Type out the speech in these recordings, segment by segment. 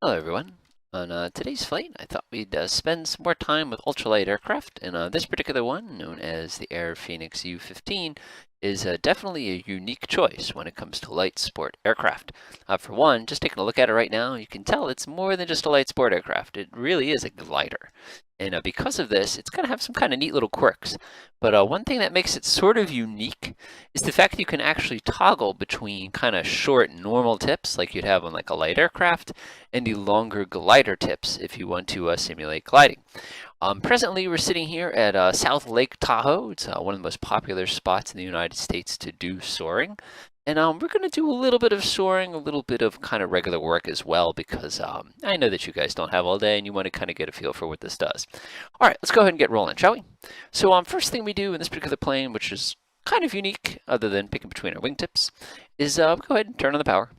Hello everyone. On today's flight, I thought we'd spend some more time with ultralight aircraft, and this particular one, known as the Air Fenix U-15, is definitely a unique choice when it comes to light sport aircraft. For one, just taking a look at it right now, you can tell it's more than just a light sport aircraft. It really is a glider. And because of this, it's going to have some kind of neat little quirks. But one thing that makes it sort of unique is the fact that you can actually toggle between kind of short normal tips like you'd have on like a light aircraft and the longer glider tips if you want to simulate gliding. Presently, we're sitting here at South Lake Tahoe. It's one of the most popular spots in the United States to do soaring. And we're going to do a little bit of soaring, a little bit of kind of regular work as well, because I know that you guys don't have all day and you want to kind of get a feel for what this does. All right, let's go ahead and get rolling, shall we? So first thing we do in this particular plane, which is kind of unique, other than picking between our wingtips, is go ahead and turn on the power.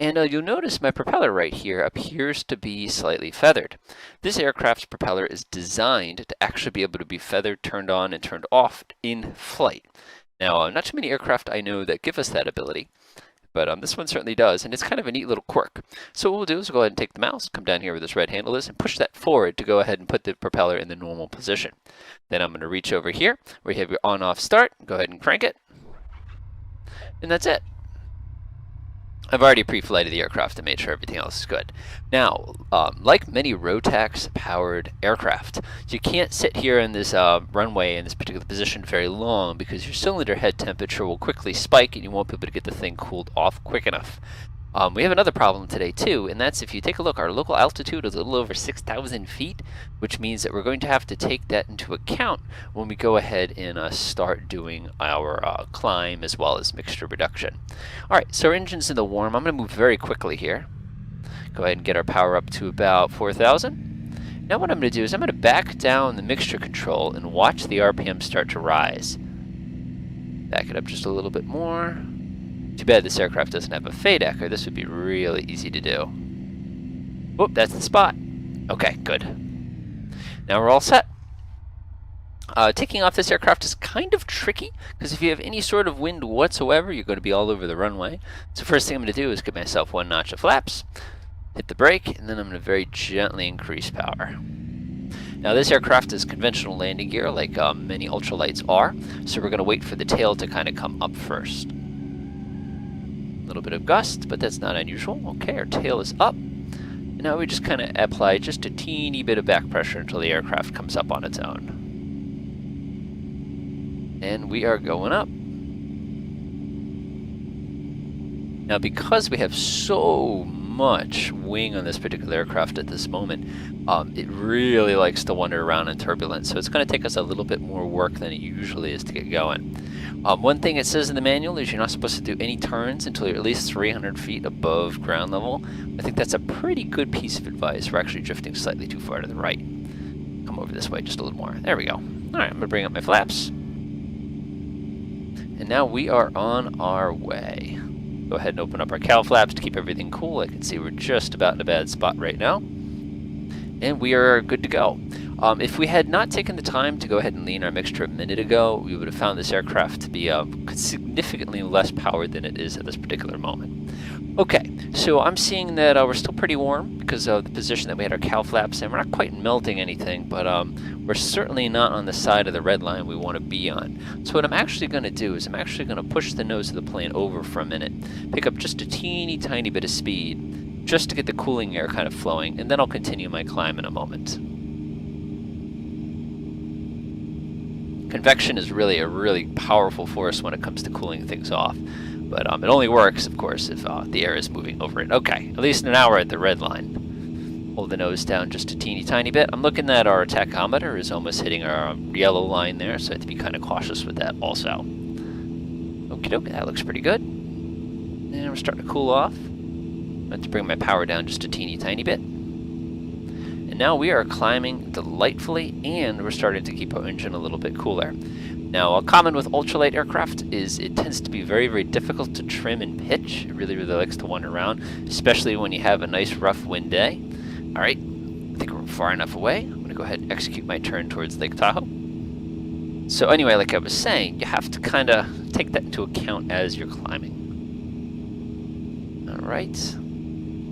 And you'll notice my propeller right here appears to be slightly feathered. This aircraft's propeller is designed to actually be able to be feathered, turned on, and turned off in flight. Now, not too many aircraft I know that give us that ability, but this one certainly does, and it's kind of a neat little quirk. So what we'll do is we'll go ahead and take the mouse, come down here where this red handle is, and push that forward to go ahead and put the propeller in the normal position. Then I'm going to reach over here where you have your on-off start, go ahead and crank it, and that's it. I've already pre-flighted the aircraft and made sure everything else is good. Now, like many Rotax-powered aircraft, you can't sit here in this runway in this particular position very long because your cylinder head temperature will quickly spike and you won't be able to get the thing cooled off quick enough. We have another problem today too, and that's if you take a look, our local altitude is a little over 6,000 feet, which means that we're going to have to take that into account when we go ahead and start doing our climb as well as mixture reduction. All right, so our engine's in the warm. I'm going to move very quickly here. Go ahead and get our power up to about 4,000. Now what I'm going to do is I'm going to back down the mixture control and watch the RPM start to rise. Back it up just a little bit more. Too bad this aircraft doesn't have a fade echo. This would be really easy to do. Whoop, that's the spot. Okay, good. Now we're all set. Taking off this aircraft is kind of tricky, because if you have any sort of wind whatsoever, you're going to be all over the runway. So first thing I'm going to do is give myself one notch of flaps, hit the brake, and then I'm going to very gently increase power. Now this aircraft is conventional landing gear, like many ultralights are, so we're going to wait for the tail to kind of come up first. A little bit of gust, but that's not unusual. Okay, our tail is up. And now we just kind of apply just a teeny bit of back pressure until the aircraft comes up on its own. And we are going up. Now because we have so much wing on this particular aircraft at this moment, it really likes to wander around in turbulence, so it's going to take us a little bit more work than it usually is to get going. One thing it says in the manual is you're not supposed to do any turns until you're at least 300 feet above ground level. I think that's a pretty good piece of advice. We're actually drifting slightly too far to the right. Come over this way just a little more. There we go. All right, I'm going to bring up my flaps. And now we are on our way. Go ahead and open up our cowl flaps to keep everything cool. I can see we're just about in a bad spot right now. And we are good to go. If we had not taken the time to go ahead and lean our mixture a minute ago, we would have found this aircraft to be significantly less powered than it is at this particular moment. Okay, so I'm seeing that we're still pretty warm because of the position that we had our cowl flaps in. We're not quite melting anything, but we're certainly not on the side of the red line we want to be on. So what I'm actually going to do is I'm actually going to push the nose of the plane over for a minute, pick up just a teeny tiny bit of speed, just to get the cooling air kind of flowing, and then I'll continue my climb in a moment. Convection is really a really powerful force when it comes to cooling things off, but it only works, of course, if the air is moving over it. Okay, at least now we're at the red line. Hold the nose down just a teeny tiny bit. I'm looking at our tachometer is almost hitting our yellow line there, so I have to be kind of cautious with that also. Okie doke, that looks pretty good. And we're starting to cool off. I have to bring my power down just a teeny tiny bit. And now we are climbing delightfully, and we're starting to keep our engine a little bit cooler. Now, a common with ultralight aircraft is it tends to be very, very difficult to trim and pitch. It really, really likes to wander around, especially when you have a nice rough wind day. All right, I think we're far enough away. I'm going to go ahead and execute my turn towards Lake Tahoe. So anyway, like I was saying, you have to kind of take that into account as you're climbing. All right.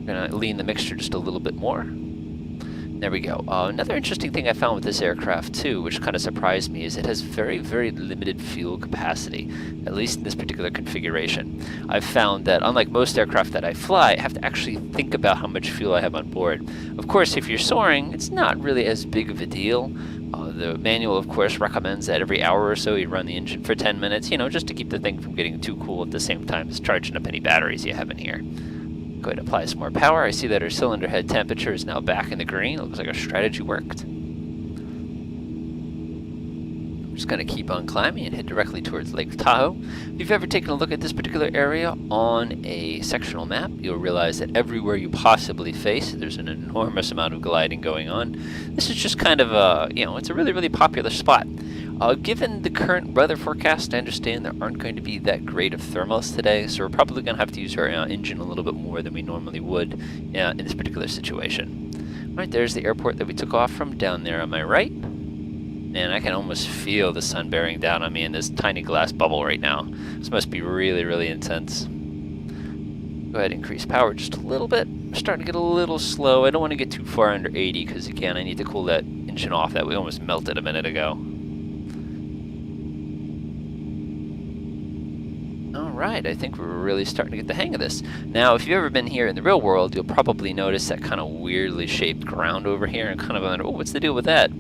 Gonna lean the mixture just a little bit more. There we go. Another interesting thing I found with this aircraft too, which kind of surprised me, is it has very, very limited fuel capacity, at least in this particular configuration. I've found that unlike most aircraft that I fly, I have to actually think about how much fuel I have on board. Of course, if you're soaring, it's not really as big of a deal. The manual, of course, recommends that every hour or so you run the engine for 10 minutes, just to keep the thing from getting too cool at the same time as charging up any batteries you have in here. Go ahead and apply some more power. I see that our cylinder head temperature is now back in the green. Looks like our strategy worked. I'm just going to keep on climbing and head directly towards Lake Tahoe. If you've ever taken a look at this particular area on a sectional map, you'll realize that everywhere you possibly face, there's an enormous amount of gliding going on. This is just kind of a, it's a really, really popular spot. Given the current weather forecast, I understand there aren't going to be that great of thermals today, so we're probably going to have to use our engine a little bit more than we normally would in this particular situation. All right, there's the airport that we took off from down there on my right. Man, I can almost feel the sun bearing down on me in this tiny glass bubble right now. This must be really, really intense. Go ahead and increase power just a little bit. I'm starting to get a little slow. I don't want to get too far under 80 because, again, I need to cool that engine off that we almost melted a minute ago. Alright, I think we're really starting to get the hang of this. Now, if you've ever been here in the real world, you'll probably notice that kind of weirdly shaped ground over here and kind of wonder, oh, what's the deal with that?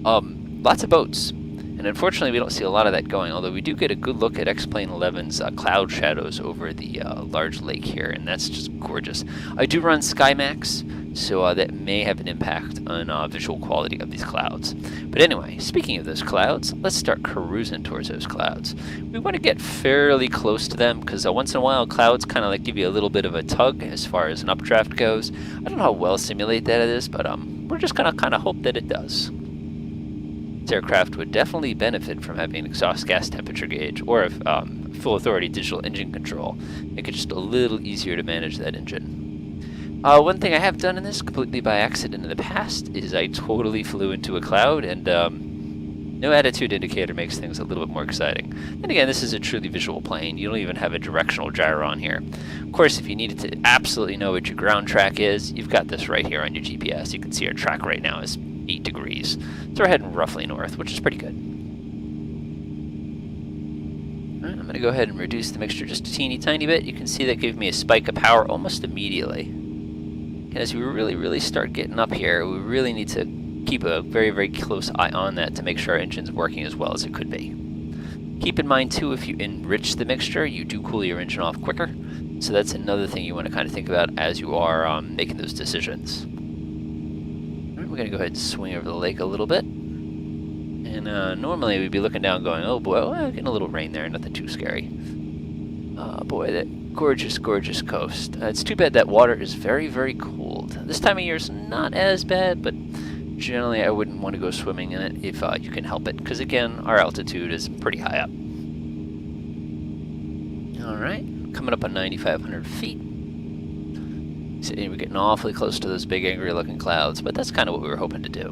Lots of boats. And unfortunately, we don't see a lot of that going, although we do get a good look at X-Plane 11's cloud shadows over the large lake here, and that's just gorgeous. I do run SkyMax, so that may have an impact on visual quality of these clouds. But anyway, speaking of those clouds, let's start cruising towards those clouds. We want to get fairly close to them, because once in a while, clouds kind of like give you a little bit of a tug as far as an updraft goes. I don't know how well simulated that is, but we're just going to kind of hope that it does. This aircraft would definitely benefit from having an exhaust gas temperature gauge, or if full authority digital engine control. Make it just a little easier to manage that engine. One thing I have done in this completely by accident in the past is I totally flew into a cloud, and no attitude indicator makes things a little bit more exciting. And again, this is a truly visual plane. You don't even have a directional gyro on here. Of course, if you needed to absolutely know what your ground track is, you've got this right here on your GPS. You can see our track right now is 8 degrees. So we're heading roughly north, which is pretty good. All right, I'm going to go ahead and reduce the mixture just a teeny tiny bit. You can see that gave me a spike of power almost immediately. And as we really start getting up here, we really need to keep a very close eye on that to make sure our engine's working as well as it could be. Keep in mind too, if you enrich the mixture, you do cool your engine off quicker. So that's another thing you want to kind of think about as you are making those decisions. We're going to go ahead and swing over the lake a little bit. And normally we'd be looking down going, oh boy, well, getting a little rain there, nothing too scary. Boy, that gorgeous coast. It's too bad that water is very cold. This time of year is not as bad, but generally I wouldn't want to go swimming in it if you can help it, because again, our altitude is pretty high up. Alright, coming up on 9,500 feet. See, we're getting awfully close to those big angry looking clouds, but that's kind of what we were hoping to do.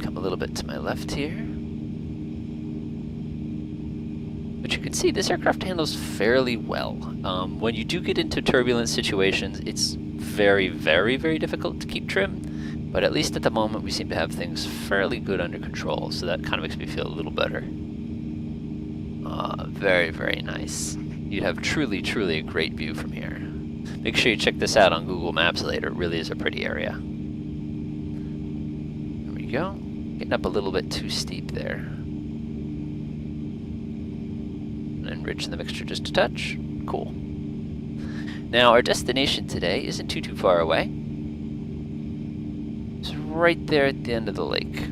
Come a little bit to my left here. But you can see this aircraft handles fairly well. When you do get into turbulent situations, it's very difficult to keep trim, but at least at the moment we seem to have things fairly good under control, so that kind of makes me feel a little better. Very nice. You'd have truly a great view from here. Make sure you check this out on Google Maps later. It really is a pretty area. There we go. Getting up a little bit too steep there. And enriching the mixture just a touch. Cool. Now, our destination today isn't too far away. It's right there at the end of the lake.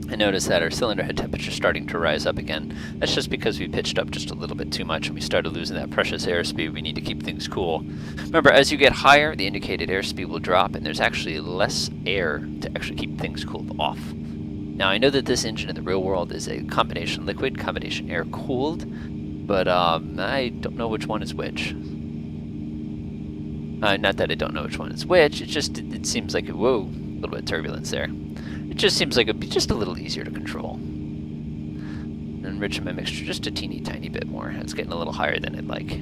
I noticed that our cylinder head temperature is starting to rise up again. That's just because we pitched up just a little bit too much and we started losing that precious airspeed. We need to keep things cool. Remember, as you get higher, the indicated airspeed will drop, and there's actually less air to actually keep things cooled off. Now, I know that this engine in the real world is a combination liquid, combination air cooled, but I don't know which one is which. Not that I don't know which one is which, it seems like, whoa, little bit of turbulence there. It just seems like it'd be just a little easier to control. And enriching my mixture just a teeny tiny bit more. It's getting a little higher than I'd like.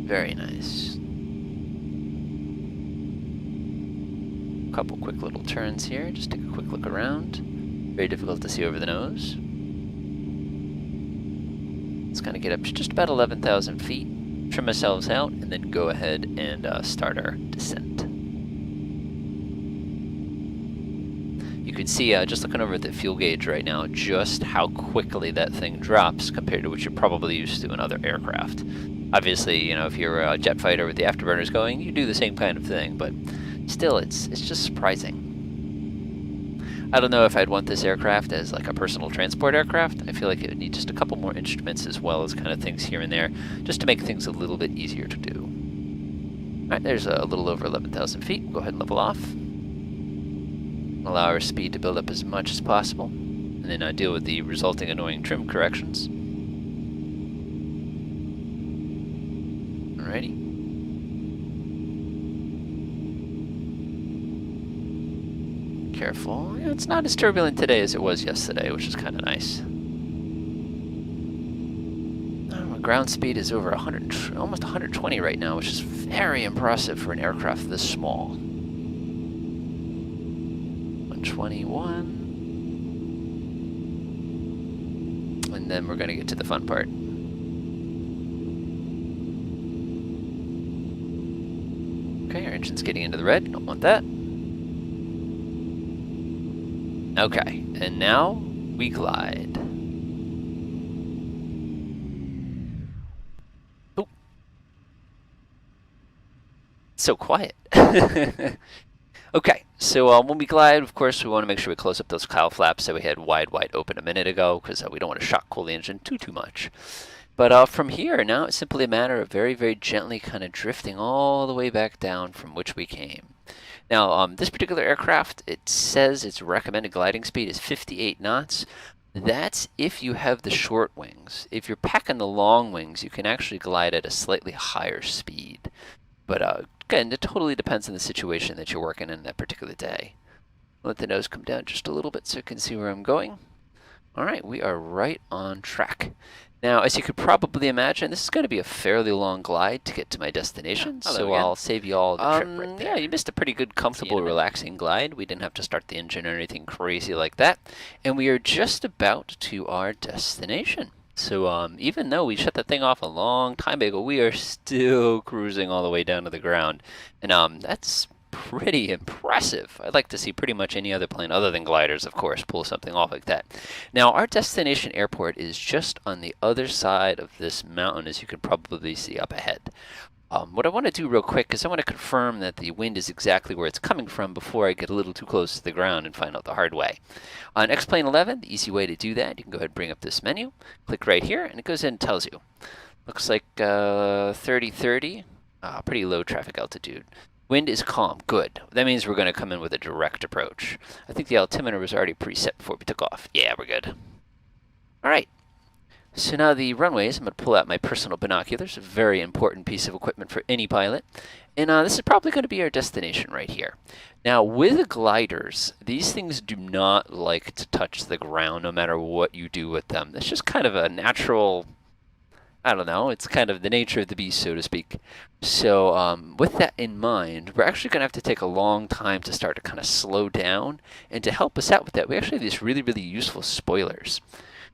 Very nice. Couple quick little turns here. Just take a quick look around. Very difficult to see over the nose. Let's kind of get up to just about 11,000 feet, trim ourselves out, and then go ahead and start our descent. You can see, just looking over at the fuel gauge right now, just how quickly that thing drops compared to what you're probably used to in other aircraft. Obviously, you know, if you're a jet fighter with the afterburners going, you do the same kind of thing, but still, it's just surprising. I don't know if I'd want this aircraft as like a personal transport aircraft. I feel like it would need just a couple more instruments as well as kind of things here and there, just to make things a little bit easier to do. All right, there's a little over 11,000 feet. We'll go ahead and level off. Allow our speed to build up as much as possible, and then deal with the resulting annoying trim corrections. Alrighty. Careful. Yeah, it's not as turbulent today as it was yesterday, which is kind of nice. My ground speed is over 100, almost 120 right now, which is very impressive for an aircraft this small. 121. And then we're going to get to the fun part. Okay, our engine's getting into the red. Don't want that. Okay, and now we glide. Oh. So quiet. Okay, so when we glide, of course, we want to make sure we close up those cowl flaps that we had wide open a minute ago, because we don't want to shock cool the engine too much. But from here, now it's simply a matter of very gently kind of drifting all the way back down from which we came. Now, this particular aircraft, it says its recommended gliding speed is 58 knots. That's if you have the short wings. If you're packing the long wings, you can actually glide at a slightly higher speed. But again, it totally depends on the situation that you're working in that particular day. Let the nose come down just a little bit so you can see where I'm going. All right, we are right on track. Now, as you could probably imagine, this is going to be a fairly long glide to get to my destination, so I'll save you all the trip right there. Yeah, you missed a pretty good, comfortable, relaxing glide. We didn't have to start the engine or anything crazy like that. And we are just about to our destination. So even though we shut that thing off a long time ago, we are still cruising all the way down to the ground. And that's pretty impressive. I'd like to see pretty much any other plane other than gliders, of course, pull something off like that. Now, our destination airport is just on the other side of this mountain, as you can probably see up ahead. What I want to do real quick is I want to confirm that the wind is exactly where it's coming from before I get a little too close to the ground and find out the hard way. On X-Plane 11, the easy way to do that, you can go ahead and bring up this menu, click right here, and it goes in and tells you. Looks like 3030, pretty low traffic altitude. Wind is calm. Good. That means we're going to come in with a direct approach. I think the altimeter was already preset before we took off. Yeah, we're good. All right. So now the runways, I'm going to pull out my personal binoculars, a very important piece of equipment for any pilot. And this is probably going to be our destination right here. Now, with gliders, these things do not like to touch the ground no matter what you do with them. It's just kind of a natural, I don't know, it's kind of the nature of the beast, so to speak. So with that in mind, we're actually going to have to take a long time to start to kind of slow down. And to help us out with that, we actually have these really useful spoilers.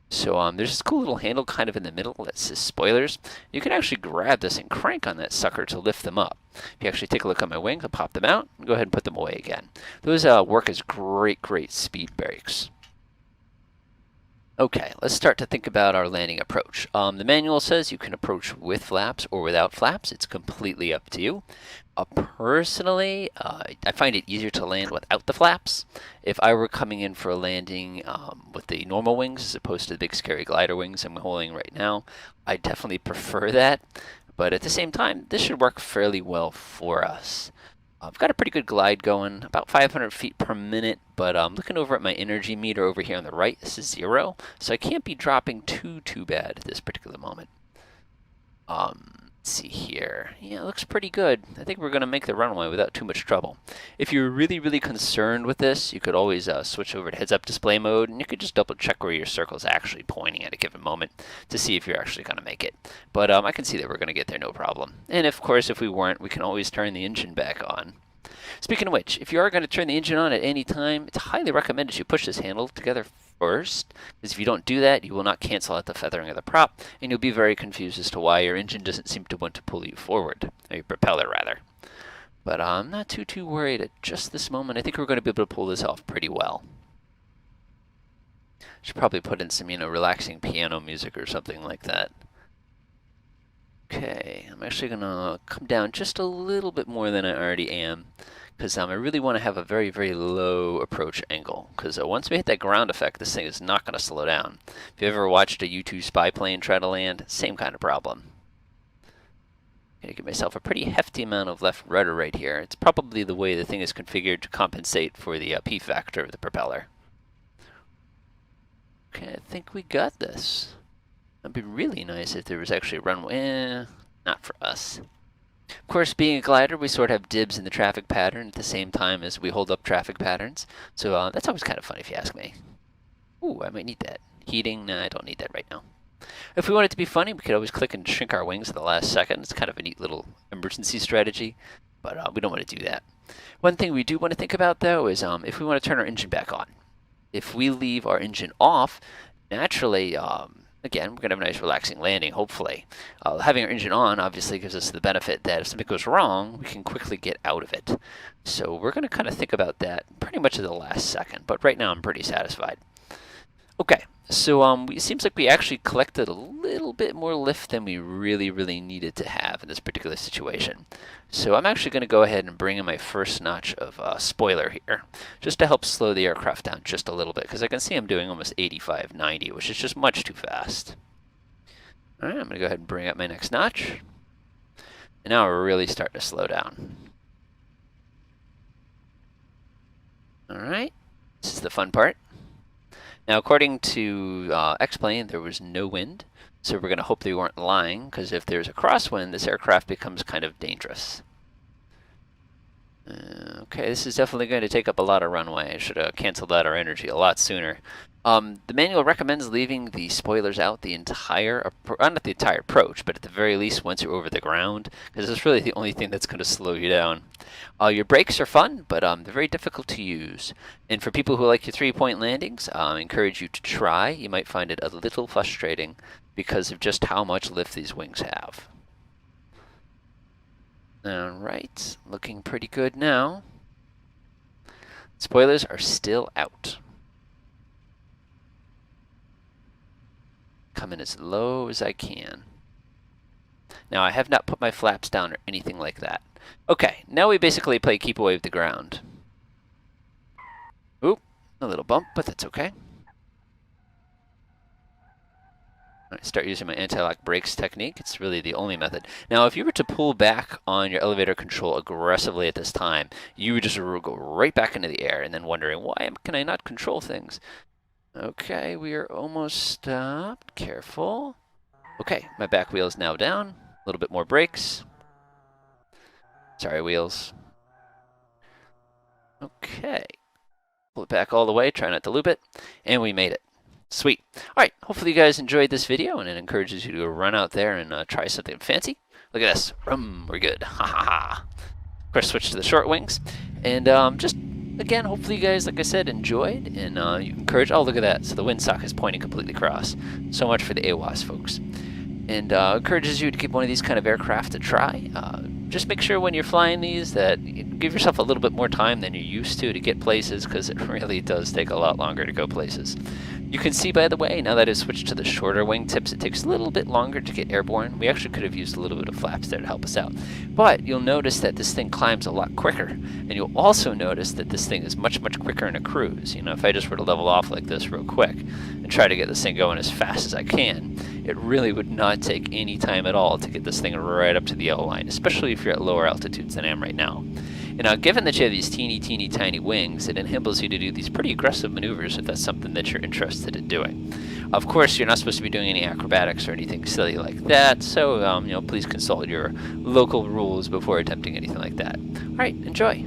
So there's this cool little handle kind of in the middle that says spoilers. You can actually grab this and crank on that sucker to lift them up. If you actually take a look at my wing, I'll pop them out and go ahead and put them away again. Those work as great speed brakes. Okay, let's start to think about our landing approach. The manual says you can approach with flaps or without flaps. It's completely up to you. Personally, I find it easier to land without the flaps. If I were coming in for a landing with the normal wings as opposed to the big scary glider wings I'm holding right now, I definitely prefer that. But at the same time, this should work fairly well for us. I've got a pretty good glide going, about 500 feet per minute, but I'm looking over at my energy meter over here on the right. This is 0, so I can't be dropping too bad at this particular moment. Let's see here. Yeah, it looks pretty good. I think we're going to make the runway without too much trouble. If you're really concerned with this, you could always switch over to heads-up display mode, and you could just double-check where your circle is actually pointing at a given moment to see if you're actually going to make it. But I can see that we're going to get there no problem. And of course, if we weren't, we can always turn the engine back on. Speaking of which, if you are going to turn the engine on at any time, it's highly recommended you push this handle together first, because if you don't do that, you will not cancel out the feathering of the prop, and you'll be very confused as to why your engine doesn't seem to want to pull you forward, or your propeller rather. But I'm not too worried at just this moment. I think we're going to be able to pull this off pretty well. Should probably put in some, relaxing piano music or something like that. Okay, I'm actually going to come down just a little bit more than I already am, because I really want to have a very low approach angle, because once we hit that ground effect, this thing is not going to slow down. If you ever watched a U-2 spy plane try to land, same kind of problem. I'm going to give myself a pretty hefty amount of left rudder right here. It's probably the way the thing is configured to compensate for the P factor of the propeller. Okay, I think we got this. It'd be really nice if there was actually a runway. Not for us. Of course, being a glider, we sort of have dibs in the traffic pattern at the same time as we hold up traffic patterns. So that's always kind of fun if you ask me. Ooh, I might need that. Heating? Nah, I don't need that right now. If we want it to be funny, we could always click and shrink our wings at the last second. It's kind of a neat little emergency strategy, but we don't want to do that. One thing we do want to think about, though, is if we want to turn our engine back on. If we leave our engine off, naturally, again, we're going to have a nice relaxing landing, hopefully. Having our engine on obviously gives us the benefit that if something goes wrong, we can quickly get out of it. So we're going to kind of think about that pretty much at the last second, but right now I'm pretty satisfied. Okay, so it seems like we actually collected a little bit more lift than we really needed to have in this particular situation. So I'm actually going to go ahead and bring in my first notch of spoiler here, just to help slow the aircraft down just a little bit, because I can see I'm doing almost 85, 90, which is just much too fast. All right, I'm going to go ahead and bring up my next notch. And now we're really starting to slow down. All right, this is the fun part. Now, according to X-Plane, there was no wind, so we're going to hope they weren't lying, because if there's a crosswind, this aircraft becomes kind of dangerous. Okay, this is definitely going to take up a lot of runway. I should have canceled out our energy a lot sooner. The manual recommends leaving the spoilers out the entire, not the entire approach, but at the very least once you're over the ground, because it's really the only thing that's going to slow you down. Your brakes are fun, but they're very difficult to use. And for people who like your three-point landings, I encourage you to try. You might find it a little frustrating because of just how much lift these wings have. Alright, looking pretty good now. Spoilers are still out. Coming as low as I can. Now, I have not put my flaps down or anything like that. Okay, now we basically play keep away with the ground. Oop, a little bump, but that's okay. I start using my anti-lock brakes technique. It's really the only method. Now, if you were to pull back on your elevator control aggressively at this time, you would just go right back into the air and then wondering, why can I not control things? Okay, we are almost stopped. Careful. Okay, my back wheel is now down. A little bit more brakes. Sorry, wheels. Okay. Pull it back all the way. Try not to loop it. And we made it. Sweet. All right, hopefully you guys enjoyed this video, and it encourages you to run out there and try something fancy. Look at this. We're good. Ha ha ha. Of course, switch to the short wings. And just, again, hopefully you guys, like I said, enjoyed. And you encourage, oh, look at that. So the windsock is pointing completely across. So much for the AWAS, folks. And encourages you to keep one of these kind of aircraft a try. Just make sure when you're flying these that you give yourself a little bit more time than you're used to get places, because it really does take a lot longer to go places. You can see, by the way, now that it's switched to the shorter wingtips, it takes a little bit longer to get airborne. We actually could have used a little bit of flaps there to help us out. But you'll notice that this thing climbs a lot quicker. And you'll also notice that this thing is much quicker in a cruise. You know, if I just were to level off like this real quick and try to get this thing going as fast as I can, it really would not take any time at all to get this thing right up to the yellow line, especially if you're at lower altitudes than I am right now. And given that you have these teeny tiny wings, it enables you to do these pretty aggressive maneuvers if that's something that you're interested in doing. Of course, you're not supposed to be doing any acrobatics or anything silly like that, so please consult your local rules before attempting anything like that. All right, enjoy.